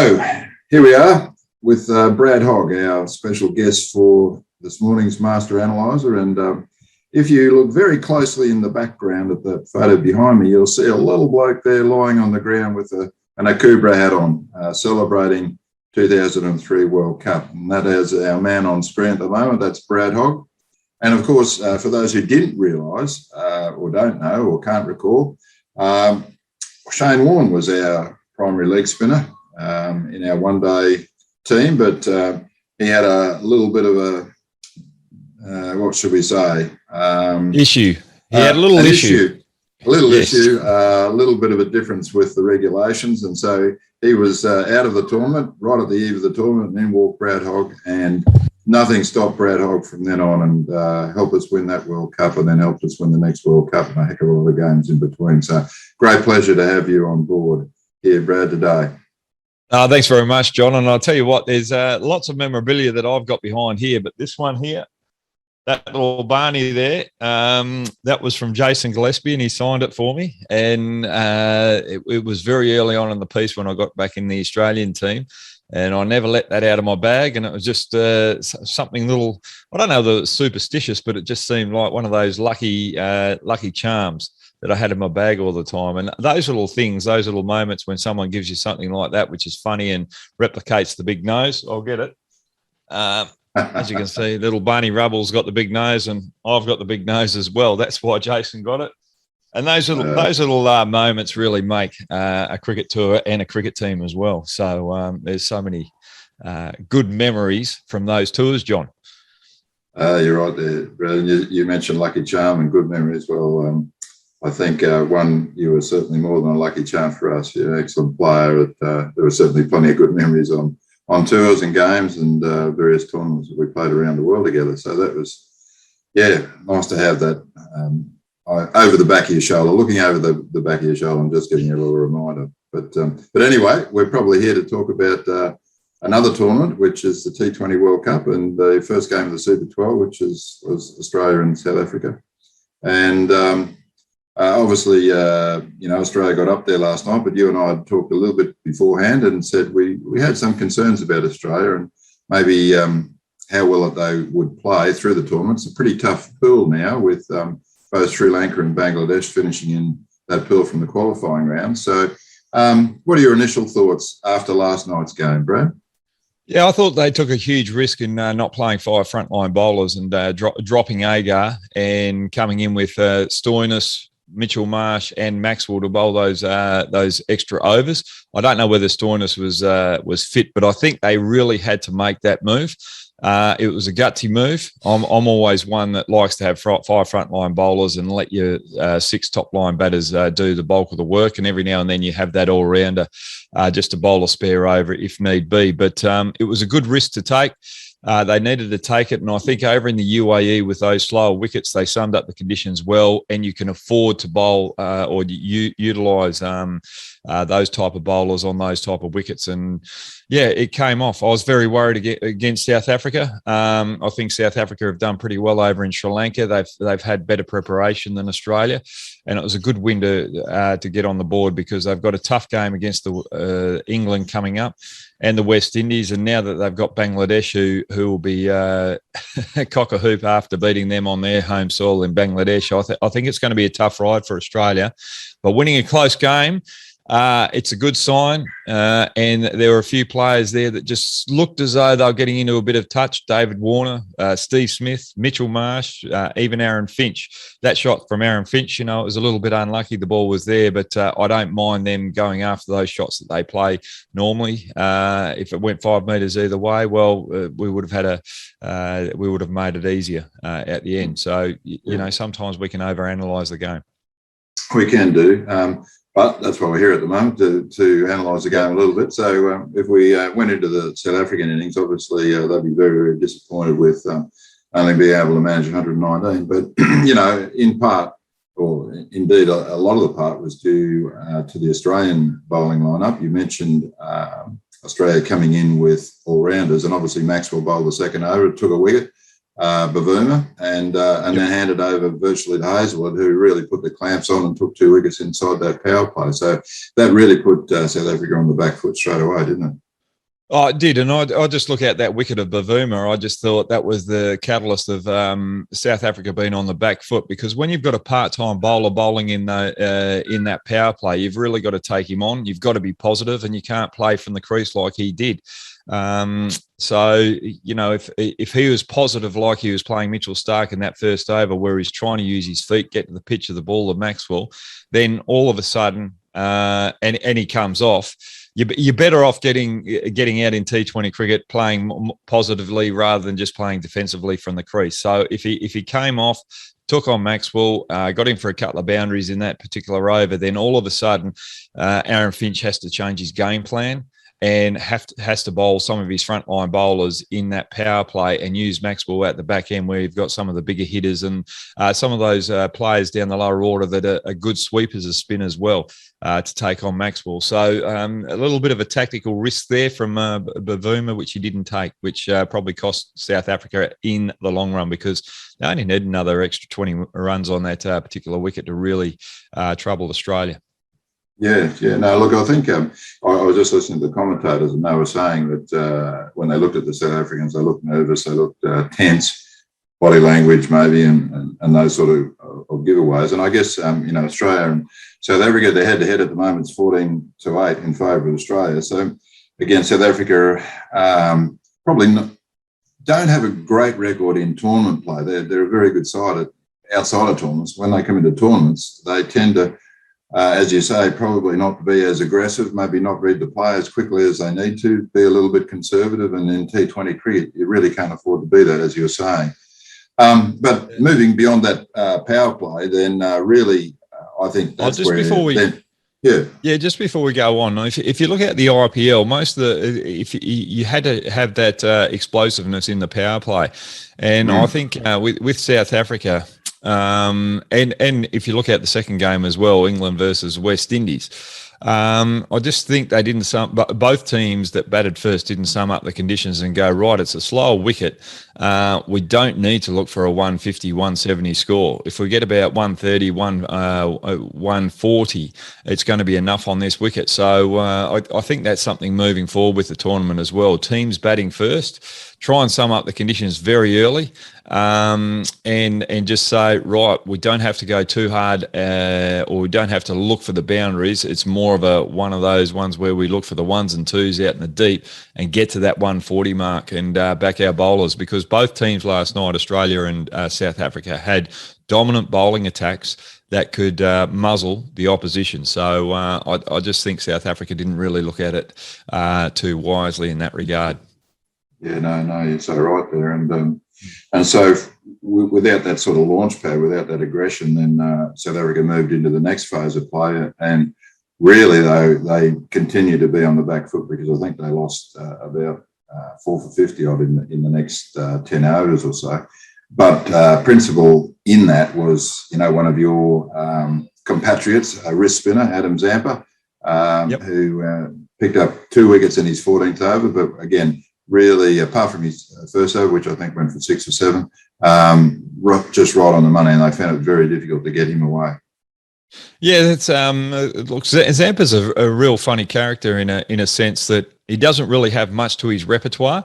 So here we are with Brad Hogg, our special guest for this morning's Master Analyser. And if you look very closely in the background at the photo behind me, you'll see a little bloke there lying on the ground with an Akubra hat on, celebrating 2003 World Cup. And that is our man on screen at the moment. That's Brad Hogg. And of course, for those who didn't realise or don't know or can't recall, Shane Warne was our primary leg spinner in our one-day team, but he had a little bit of a, what should we say? Issue. He had a little issue. A little issue, a little bit of a difference with the regulations. And so he was out of the tournament, right at the eve of the tournament, and then walked Brad Hogg, and nothing stopped Brad Hogg from then on, and helped us win that World Cup, and then helped us win the next World Cup and a heck of a lot of games in between. So great pleasure to have you on board here, Brad, today. Thanks very much, John. And I'll tell you what, there's lots of memorabilia that I've got behind here, but this one here, that little Barney there, that was from Jason Gillespie, and he signed it for me. And it was very early on in the piece when I got back in the Australian team, and I never let that out of my bag. And it was just something little, I don't know that it's superstitious, but it just seemed like one of those lucky charms that I had in my bag all the time. And those little things, those little moments when someone gives you something like that, which is funny and replicates the big nose, I'll get it. As you can see, little Barney Rubble's got the big nose, and I've got the big nose as well. That's why Jason got it. And those little moments really make a cricket tour and a cricket team as well. So there's so many good memories from those tours, John. You're right there, Brad. You mentioned lucky charm and good memories. Well, I think you were certainly more than a lucky charm for us. You're an excellent player. There were certainly plenty of good memories on tours and games and various tournaments that we played around the world together. So that was, nice to have that over the back of your shoulder, looking over the back of your shoulder and just giving you a little reminder. But anyway, we're probably here to talk about another tournament, which is the T20 World Cup, and the first game of the Super 12, which was Australia and South Africa. And obviously, Australia got up there last night, but you and I had talked a little bit beforehand and said we had some concerns about Australia and maybe how well they would play through the tournament. It's a pretty tough pool now, with both Sri Lanka and Bangladesh finishing in that pool from the qualifying round. So what are your initial thoughts after last night's game, Brad? Yeah, I thought they took a huge risk in not playing 5 frontline bowlers and dropping Agar and coming in with Stoinis, Mitchell Marsh and Maxwell to bowl those extra overs. I don't know whether Stoinis was fit, but I think they really had to make that move. It was a gutsy move. I'm always one that likes to have 5 frontline bowlers and let your 6 top line batters do the bulk of the work, and every now and then you have that all rounder just to bowl a spare over if need be. But it was a good risk to take. They needed to take it, and I think over in the UAE with those slower wickets, they summed up the conditions well, and you can afford to bowl or utilise those type of bowlers on those type of wickets. And yeah, it came off. I was very worried against South Africa. I think South Africa have done pretty well over in Sri Lanka. They've had better preparation than Australia, and it was a good win to get on the board, because they've got a tough game against the England coming up and the West Indies. And now that they've got Bangladesh, who will be cock a hoop after beating them on their home soil in Bangladesh, I think it's going to be a tough ride for Australia. But winning a close game, it's a good sign. And there were a few players there that just looked as though they were getting into a bit of touch. David Warner, Steve Smith, Mitchell Marsh, even Aaron Finch. That shot from Aaron Finch, it was a little bit unlucky. The ball was there, but I don't mind them going after those shots that they play normally. If it went 5 metres either way, well, we would have made it easier at the end. So, sometimes we can overanalyse the game. We can do. But that's why we're here at the moment, to analyse the game a little bit. So if we went into the South African innings, obviously they'd be very, very disappointed with only being able to manage 119. But, in part, or indeed a lot of the part, was due to the Australian bowling lineup. You mentioned Australia coming in with all-rounders, and obviously Maxwell bowled the second over, took a wicket. Bavuma, and then handed over virtually to Hazelwood, who really put the clamps on and took 2 wickets inside that power play. So that really put South Africa on the back foot straight away, didn't it? Oh, it did, and I just look at that wicket of Bavuma. I just thought that was the catalyst of South Africa being on the back foot, because when you've got a part-time bowler bowling in that power play, you've really got to take him on. You've got to be positive, and you can't play from the crease like he did. So if he was positive like he was playing Mitchell Starc in that first over, where he's trying to use his feet, get to the pitch of the ball of Maxwell, then all of a sudden, and he comes off. You're better off getting out in T20 cricket, playing positively rather than just playing defensively from the crease. So if he came off, took on Maxwell, got him for a couple of boundaries in that particular over, then all of a sudden Aaron Finch has to change his game plan and has to bowl some of his frontline bowlers in that power play and use Maxwell at the back end, where you've got some of the bigger hitters and some of those players down the lower order that are good sweepers of spin as well to take on Maxwell. So a little bit of a tactical risk there from Bavuma, which he didn't take, which probably cost South Africa in the long run, because they only need another extra 20 runs on that particular wicket to really trouble Australia. Yeah. No, look, I think I was just listening to the commentators, and they were saying that when they looked at the South Africans, they looked nervous, they looked tense, body language maybe, and those sort of giveaways. And I guess, Australia and South Africa, they're head-to-head at the moment. It's 14-8 in favour of Australia. So, again, South Africa probably don't have a great record in tournament play. They're a very good side outside of tournaments. When they come into tournaments, they tend to, as you say, probably not be as aggressive, maybe not read the play as quickly as they need to, be a little bit conservative. And in T20 cricket, you really can't afford to be that, as you were saying. But moving beyond that power play, then really, I think that's just where... Just before we go on, if you look at the IPL, most of if you had to have that explosiveness in the power play, and I think with South Africa, and if you look at the second game as well, England versus West Indies, I just think they didn't both teams that batted first didn't sum up the conditions and go, right, it's a slower wicket. We don't need to look for a 150, 170 score. If we get about 130, 140, it's going to be enough on this wicket. So I think that's something moving forward with the tournament as well. Teams batting first, try and sum up the conditions very early, and just say, right, we don't have to go too hard, or we don't have to look for the boundaries. It's more of one of those ones where we look for the ones and twos out in the deep and get to that 140 mark and back our bowlers, because both teams last night, Australia and South Africa, had dominant bowling attacks that could muzzle the opposition. So I just think South Africa didn't really look at it too wisely in that regard. Yeah, no, you're so right there. And so without that sort of launch pad, without that aggression, then South Africa moved into the next phase of play. And really, though, they continue to be on the back foot, because I think they lost about 4 for 50 odd in the next 10 overs or so. But principal in that was, one of your compatriots, a wrist spinner, Adam Zampa, who picked up 2 wickets in his 14th over. But again, really, apart from his first over, which I think went for 6 or 7, just right on the money, and they found it very difficult to get him away. Yeah, that's look, Zampa's a real funny character in a sense that he doesn't really have much to his repertoire.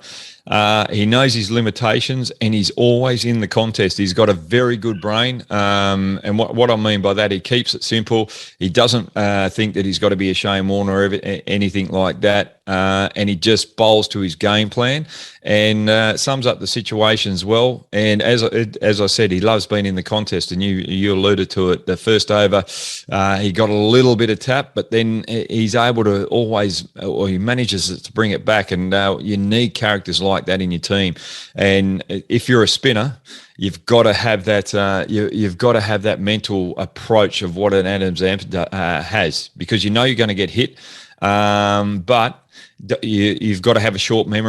He knows his limitations, and he's always in the contest. He's got a very good brain, and what I mean by that, he keeps it simple. He doesn't think that he's got to be a Shane Warne or anything like that, and he just bowls to his game plan and sums up the situations well. And as I said, he loves being in the contest, and you alluded to it. The first over, he got a little bit of tap, but then he's able to he manages to bring it back, and you need characters like that in your team. And if you're a spinner, you've got to have that. You've got to have that mental approach of what an Adam Zampa has, because you're going to get hit, but you've got to have a short memory.